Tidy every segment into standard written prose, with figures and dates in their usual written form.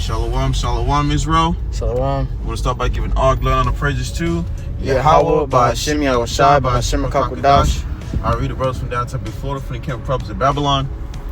Shalom, shalom, Israel. Shalom. I want to start by giving all glory and praises to YAHAWAH, BAHASHAM, YAHAWASHI, BAHASHAM, QADASH. I read the brothers from down Temple, Florida, from the camp of prophets of Babylon.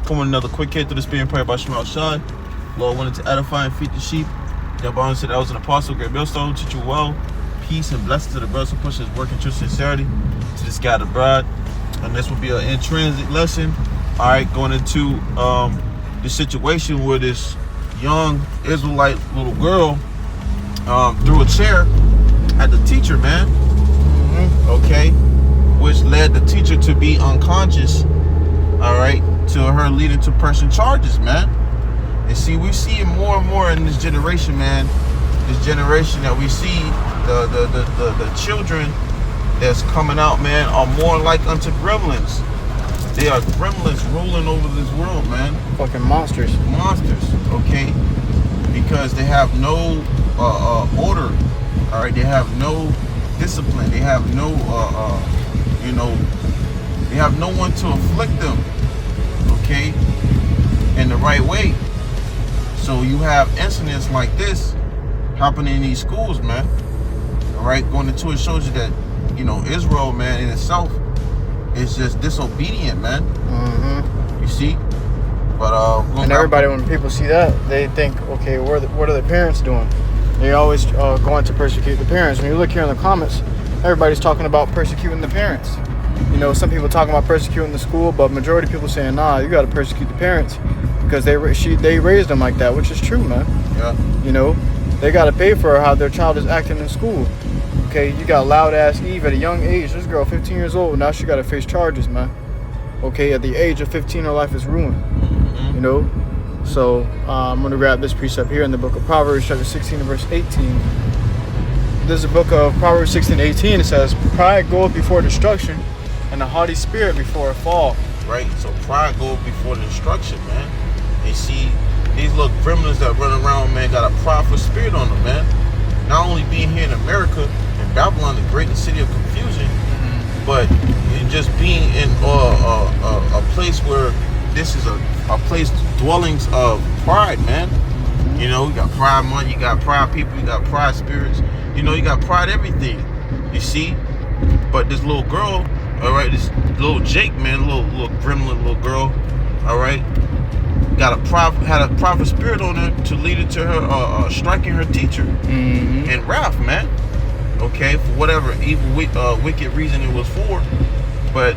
Come with another quick hit through the spirit and prayer by MILLSTONE. Lord wanted to edify and feed the sheep. Yahweh said I was an apostle, great millstone, teach you well. Peace and blessings to the brothers who push his work in true sincerity, to the scattered bride. And this will be an intrinsic lesson. All right, going into the situation where this young Israelite little girl threw a chair at the teacher, man. Okay, which led the teacher to be unconscious. All right, to her leading to pressing charges, man. And see, we see it more and more in this generation, man. This generation that we see, the children that's coming out, man, are more like unto gremlins. They are gremlins ruling over this world, man. Fucking monsters. Monsters, okay? Because they have no order. All right, they have no discipline. They have no, they have no one to afflict them, okay, in the right way. So you have incidents like this happening in these schools, man. All right, going into it shows you that, Israel, man, in itself is just disobedient, man. You see? But and everybody, when people see that, they think, okay, what are the parents doing? They always going to persecute the parents. When you look here in the comments, everybody's talking about persecuting the parents. Some people talking about persecuting the school, but majority of people saying, nah, you got to persecute the parents because they raised them like that, which is true, man. Yeah. They got to pay for how their child is acting in school. Okay, you got loud ass Eve at a young age. This girl, 15 years old, now she got to face charges, man. Okay, at the age of 15, her life is ruined. So I'm going to grab this precept here in the book of Proverbs, chapter 16 and verse 18. This is the book of Proverbs 16 and 18. It says, pride goeth before destruction, and a haughty spirit before a fall. Right, so pride goeth before destruction, man. You see, these little gremlins that run around, man, got a prideful spirit on them, man. Not only being here in America, in Babylon, the great city of confusion, but just being in a place where this is a place dwellings of pride, man. You got pride money, you got pride people, you got pride spirits, you got pride everything. You see? But this little girl, all right, this little Jake, man, little gremlin little girl, all right, had a private spirit on her to lead it to her striking her teacher in wrath, man. Okay, for whatever evil, wicked reason it was for. But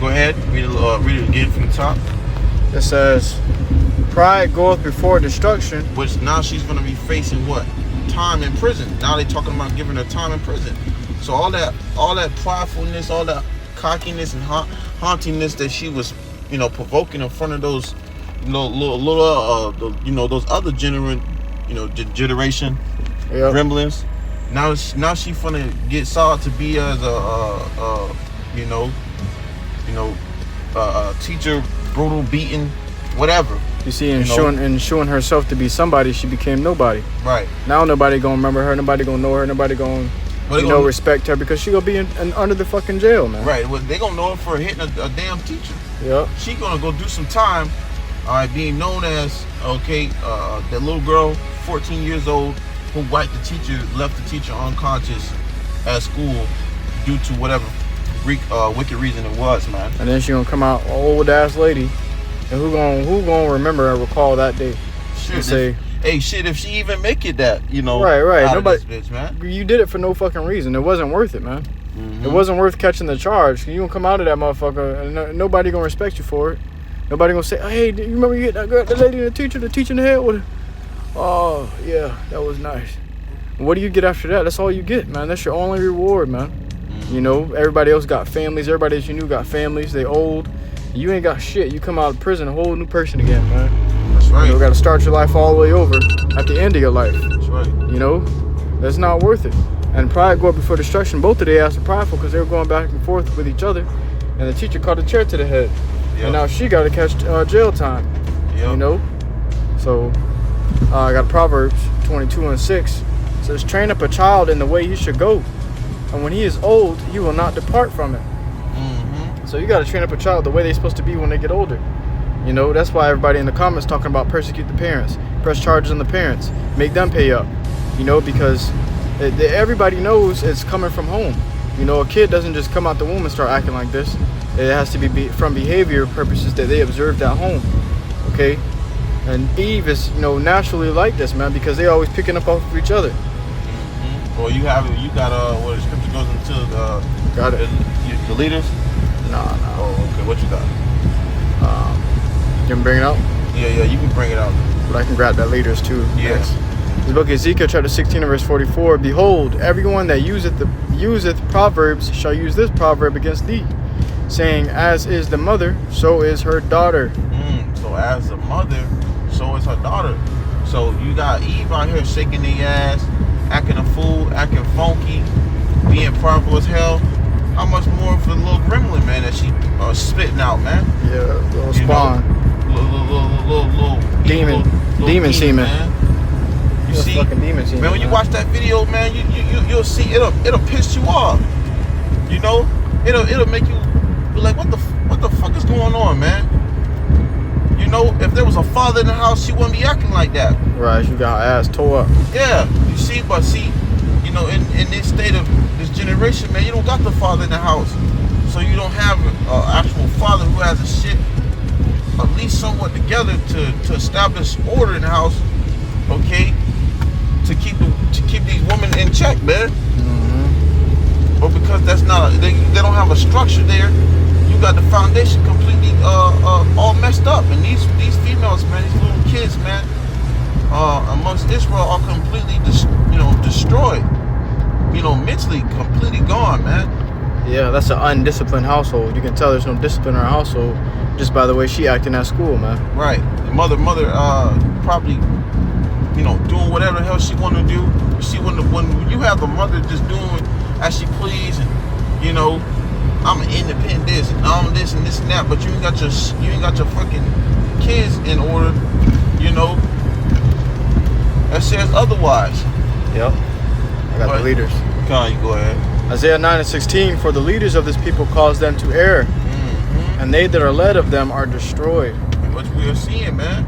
go ahead, read it again from the top. It says, pride goeth before destruction. Which now she's going to be facing what? Time in prison. Now they talking about giving her time in prison. So all that pridefulness, all that cockiness and hauntiness that she was, provoking in front of those, those other generation gremlins. Now she finna get sought to be as a teacher, brutal, beaten, whatever. You see, and showing herself to be somebody, she became nobody. Right. Now nobody gonna remember her, nobody gonna know her, nobody gonna respect her because she gonna be under the fucking jail, man. Right. Well, they gonna know her for hitting a damn teacher. Yeah. She gonna go do some time. Being known as that little girl, 14 years old, who left the teacher unconscious at school due to whatever wicked reason it was, man. And then she gonna come out old ass lady, and who gonna remember and recall that day? Shit. Say, hey, shit, if she even make it that, right. Out nobody, of this bitch, man. You did it for no fucking reason. It wasn't worth it, man. It wasn't worth catching the charge. You gonna come out of that motherfucker, and nobody gonna respect you for it. Nobody gonna say, hey, you remember you hit that girl, the lady, the teacher in the head with her? Oh, yeah, that was nice. What do you get after that? That's all you get, man. That's your only reward, man. Everybody else got families. Everybody that you knew got families. They old. You ain't got shit. You come out of prison a whole new person again, man. That's right. You got to start your life all the way over at the end of your life. That's right. That's not worth it. And pride go up before destruction. Both of their asses are prideful because they were going back and forth with each other. And the teacher caught a chair to the head. Yep. And now she got to catch jail time. Yep. So I got Proverbs 22 and 6. It says, train up a child in the way he should go, and when he is old, he will not depart from it. So you got to train up a child the way they're supposed to be when they get older. That's why everybody in the comments talking about persecute the parents. press charges on the parents, make them pay up. You know, because everybody knows it's coming from home. You know, a kid doesn't just come out the womb and start acting like this. It has to be from behavior purposes that they observed at home. Okay? And Eve is, you know, naturally like this, man, because they always picking up off of each other. Mm-hmm. Well, you got where the scripture goes into Got it. The leaders? No. Oh, okay. What you got? You can bring it out? Yeah, you can bring it out. But I can grab that leaders too. Yeah. Next. The book of Ezekiel chapter 16 and verse 44. Behold, everyone that useth proverbs shall use this proverb against thee, saying, as is the mother, so is her daughter. So as the mother, so is her daughter. So you got Eve out here shaking the ass, acting a fool, acting funky, being prideful as hell. How much more for the little gremlin, man, that she spitting out, man? Yeah, little spawn. Little demon semen. Man. You see, fucking demon semen, man, when you watch that video, man, you'll see it'll piss you off. You know, it'll make you be like, what the fuck is going on, man? You know, if there was a father in the house, she wouldn't be acting like that. Right, you got her ass tore up. Yeah, you see, but see, you know, in this state of this generation, man, you don't got the father in the house. So you don't have an actual father who has a shit at least somewhat together to establish order in the house, okay? To keep these women in check, man. Mm-hmm. But because that's not they don't have a structure there, you got the foundation completely all messed up. And these females, man, these little kids, man, amongst Israel are completely destroyed. You know, mentally completely gone, man. Yeah, that's an undisciplined household. You can tell there's no discipline in our household just by the way she acting at school, man. Right. The mother probably, you know, doing whatever the hell she want to do. You see, when you have the mother just doing as she please, and you know, I'm an independent this and I'm this and this and that, but you ain't got your fucking kids in order, you know. That says otherwise. Yep. I got the leaders. Come on, you go ahead. Isaiah 9 and 16, for the leaders of this people cause them to err, and they that are led of them are destroyed. And what we are seeing, man.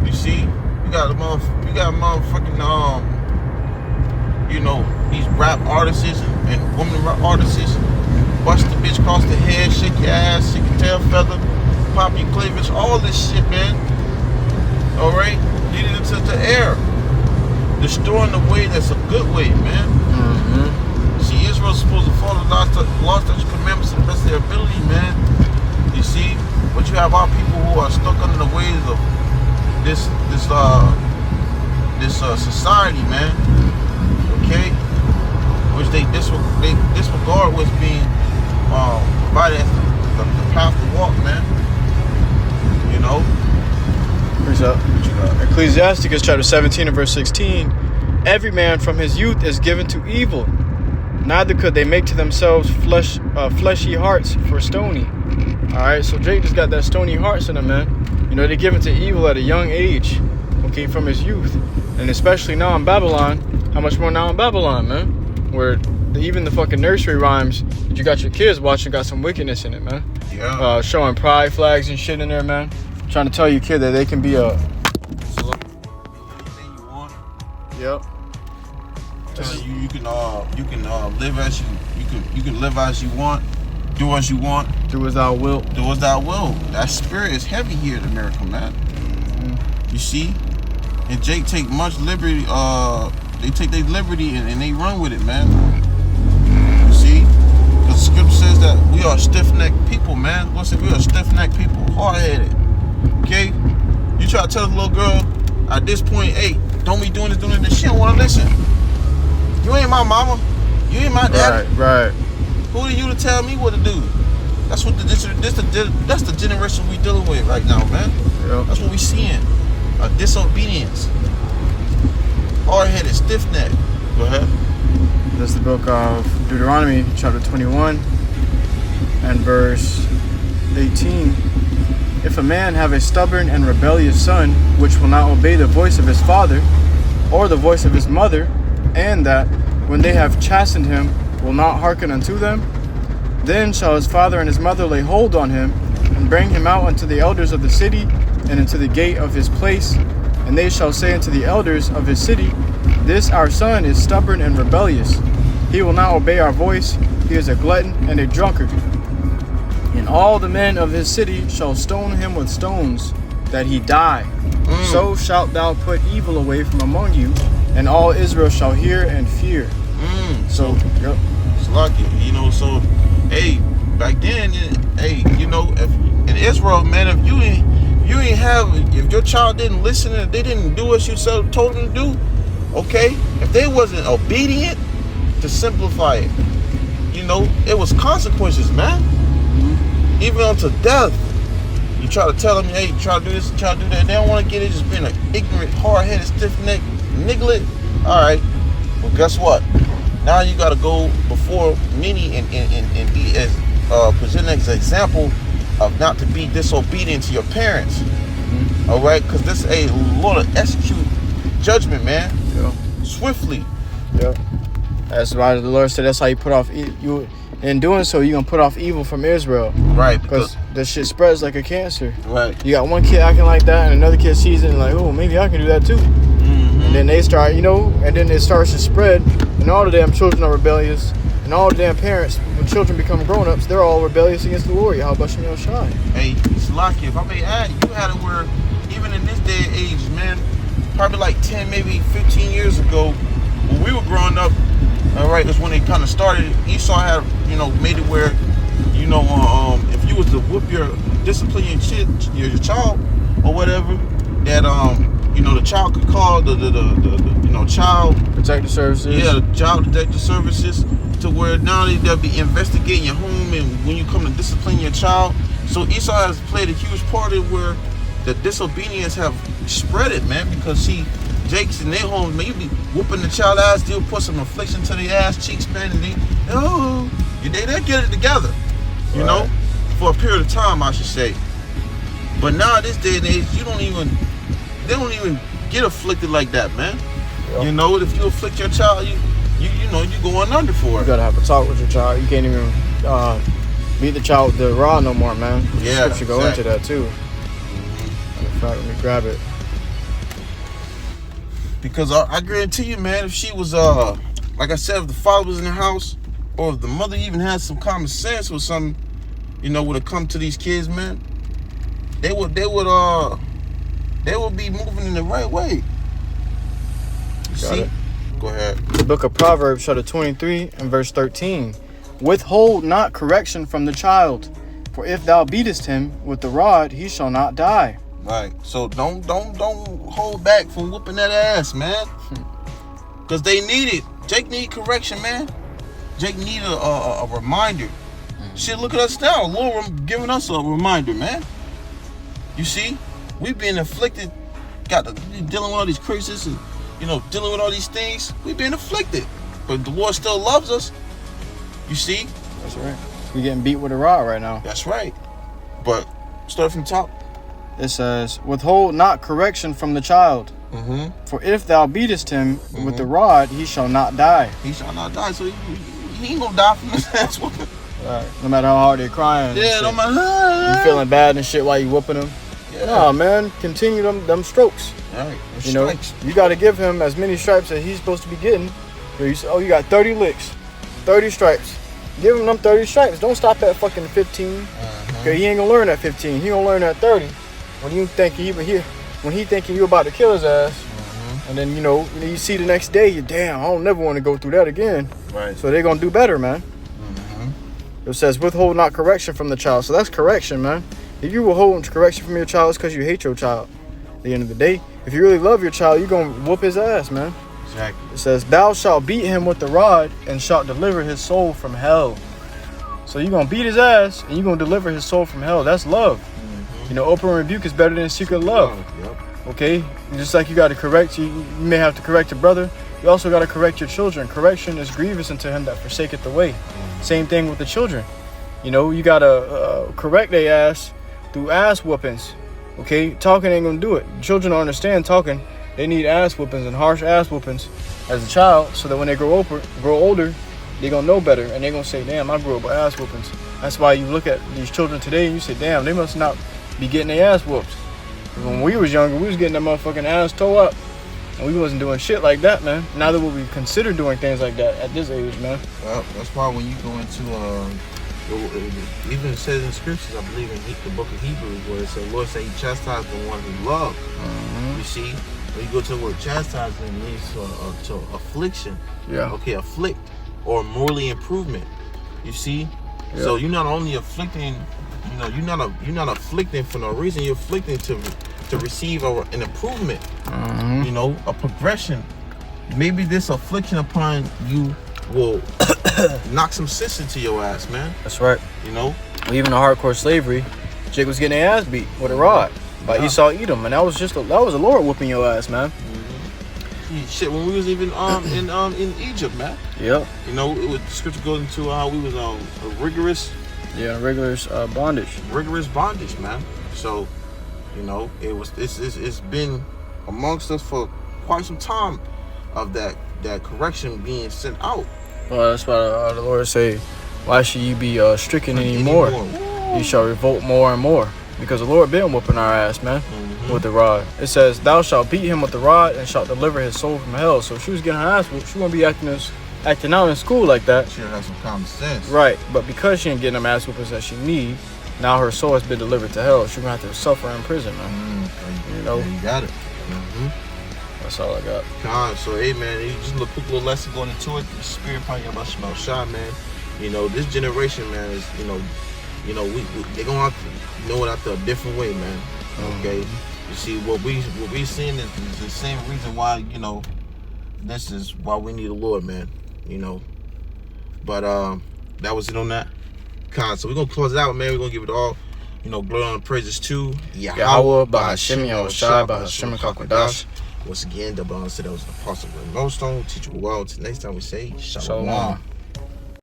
You see, you got motherfucking you know, these rap artists and woman rap artists, bust the bitch across the head, shake your ass, shake your tail feather, pop your cleavage, all this shit, man. All right, leading into the air, destroying the way that's a good way, man. Mm-hmm. See, Israel's supposed to follow the laws, statutes, commandments to the best of their ability, man. You see, but you have our people who are stuck under the ways of this society, man. Okay, which they disregard what's being provided as the path to walk, man. You know. What's up? What you got? Ecclesiasticus chapter 17 and verse 16. Every man from his youth is given to evil. Neither could they make to themselves fleshy hearts for stony. Alright, so Jake just got that stony hearts in him, man. You know, they're given to evil at a young age. Okay, from his youth. And especially now in Babylon. How much more now in Babylon, man? Where even the fucking nursery rhymes that you got your kids watching got some wickedness in it, man. Yeah. Showing pride flags and shit in there, man. Trying to tell your kid that they can be a... Anything you want. Yep. You can live as you can live as you want, do as you want, do as thou wilt. Do as thou wilt. That spirit is heavy here in America, man. Mm-hmm. You see, and Jake take much liberty. They take their liberty and they run with it, man. You see, because the scripture says that we are stiff-necked people, man. What's it? We are stiff-necked people, hard-headed. Okay, you try to tell the little girl at this point, hey, don't be doing this. She don't want to listen. You ain't my mama. You ain't my daddy. Right. Who are you to tell me what to do? That's what that's the generation we dealing with right now, man. Yep. That's what we seeing. A disobedience. Hard-headed, stiff-necked. Go ahead. That's the book of Deuteronomy, chapter 21, and verse 18. If a man have a stubborn and rebellious son, which will not obey the voice of his father, or the voice of his mother, and that, when they have chastened him, will not hearken unto them, then shall his father and his mother lay hold on him, and bring him out unto the elders of the city, and into the gate of his place, And they shall say unto the elders of his city, This our son is stubborn and rebellious. He will not obey our voice. He is a glutton and a drunkard. And all the men of his city shall stone him with stones, that he die. So shalt thou put evil away from among you, and all Israel shall hear and fear. So, yep. It's lucky, you know. So, hey, back then, hey, you know, if in Israel, man, if you ain't have, if your child didn't listen and they didn't do what you told them to do, okay, if they wasn't obedient, to simplify it, you know, it was consequences, man. Even unto death. You try to tell them, hey, try to do this, try to do that. They don't want to get it, just being an ignorant, hard-headed, stiff-necked niglet. All right. Well, guess what? Now you got to go before many and be as present as an example of not to be disobedient to your parents. All right, because this is a Lord to execute judgment, man. Yeah. Swiftly. Yeah. That's why the Lord said that's how you put off you. In doing so, you're going to put off evil from Israel. Right. Because this shit spreads like a cancer. Right. You got one kid acting like that, and another kid sees it and like, oh, maybe I can do that too. And then they start, you know, and then it starts to spread, and all the damn children are rebellious, and all the damn parents, when children become grown-ups, they're all rebellious against the Lord. YAHAWASHI YAHAWASHI. Hey, it's lucky. If I may add, you had it where, even in this day and age, man, probably like 10, maybe 15 years ago, when we were growing up, all right, that's when they kind of started. Esau had, you know, made it where, you know, if you was to discipline your child or whatever, that you know, the child could call the you know, child Protective services. Yeah, the child protective services, to where now they'll be investigating your home and when you come to discipline your child. So Esau has played a huge part in where the disobedience have spread it, man, because see, Jake's in their homes, man, you be whooping the child ass, they'll put some affliction to their ass cheeks, man, and they get it together, you know, for a period of time, I should say. But now, this day and age, they don't even get afflicted like that, man. Yep. You know, if you afflict your child, you know, you going under for it. You gotta have a talk with your child. You can't even beat the child with the rod no more, man. Yeah, scripture go into that too. In fact, let me grab it. Because I guarantee you, man, if she was, like I said, if the father was in the house, or if the mother even had some common sense or something, you know, when it come to these kids, man, they would be moving in the right way. See? Go ahead. The book of Proverbs, chapter 23 and verse 13. Withhold not correction from the child, for if thou beatest him with the rod, he shall not die. Right. So don't hold back from whooping that ass, man. Because they need it. Jake need correction, man. Jake need a reminder. Shit, look at us now. Lord giving us a reminder, man. You see, we being afflicted, dealing with all these curses and, you know, dealing with all these things. We being afflicted, but the Lord still loves us. You see? That's right. We getting beat with a rod right now. That's right. But start from top. It says, withhold not correction from the child. For if thou beatest him with the rod, he shall not die. He shall not die. So he ain't gonna die from this ass whooping. Right. No matter how hard they're crying. Yeah, no matter. You feeling bad and shit while you whooping them. Yeah. Nah, man, continue them strokes. Right. You know, you got to give him as many stripes as he's supposed to be getting. You say, oh, you got 30 licks, 30 stripes. Give him them 30 stripes. Don't stop at fucking 15. Okay, he ain't gonna learn at 15. He gonna learn at 30. When you think when he thinking you about to kill his ass, and then you see the next day, you damn, I don't never want to go through that again. Right. So they're gonna do better, man. It says withhold not correction from the child. So that's correction, man. If you withhold correction from your child, it's because you hate your child. At the end of the day, if you really love your child, you're gonna whoop his ass, man. Exactly. It says, thou shalt beat him with the rod and shalt deliver his soul from hell. So you're going to beat his ass and you're going to deliver his soul from hell. That's love. Open rebuke is better than secret love. Okay? Just like you got to correct, you may have to correct your brother. You also got to correct your children. Correction is grievous unto him that forsaketh the way. Same thing with the children. You got to correct their ass through ass whoopings. Okay? Talking ain't going to do it. Children don't understand talking. They need ass whoopings and harsh ass whoopings as a child, so that when they grow older, they're going to know better. And they're going to say, damn, I grew up with ass whoopings. That's why you look at these children today and you say, damn, they must not be getting their ass whooped. When we was younger, we was getting that motherfucking ass toe up. And we wasn't doing shit like that, man. Neither would we consider doing things like that at this age, man. Well, that's why when you go into, even it says in scriptures, I believe in the book of Hebrews, where it says, Lord say he chastised the one who loved. You see, when you go to the word chastise, it means to affliction. Yeah. Okay, afflict or morally improvement. You see, so you're not only afflicting, you're not afflicting for no reason. You're afflicting to receive an improvement. A progression. Maybe this affliction upon you will knock some sense into your ass, man. That's right. Well, even in hardcore slavery, Jake was getting their ass beat with a rod by Esau Edom, and that was a Lord whooping your ass, man. Shit, when we was even in Egypt, man. Yep. The scripture goes into how we was a rigorous bondage. Rigorous bondage, man. So, it's been amongst us for quite some time of that correction being sent out. Well, that's why the Lord say, why should you be stricken anymore? You shall revolt more and more. Because the Lord been whooping our ass, man, with the rod. It says, thou shalt beat him with the rod and shalt deliver his soul from hell. So if she was getting her ass whooped, she wouldn't be acting out in school like that. She would have some common sense. Right, but because she ain't getting them ass whoopings that she need, now her soul has been delivered to hell. She's gonna have to suffer in prison, man. You got it. That's all I got. God, so hey, man, just a quick little lesson going into it. The spirit part of YAHAWASHI, man. This generation, man, is they're gonna have to know it out there a different way, man. Okay, you see what we seeing is the same reason why this is why we need the Lord, man. But that was it on that. So we're gonna close it out, man. We're gonna give it all, glory and praises to YAHAWAH, BAHASHAM, YAHAWASHI, BAHASHAM, QADASH. Once again, the balance said that was the apostle of MILLSTONE. Teach you well. Till next time we say Shalom.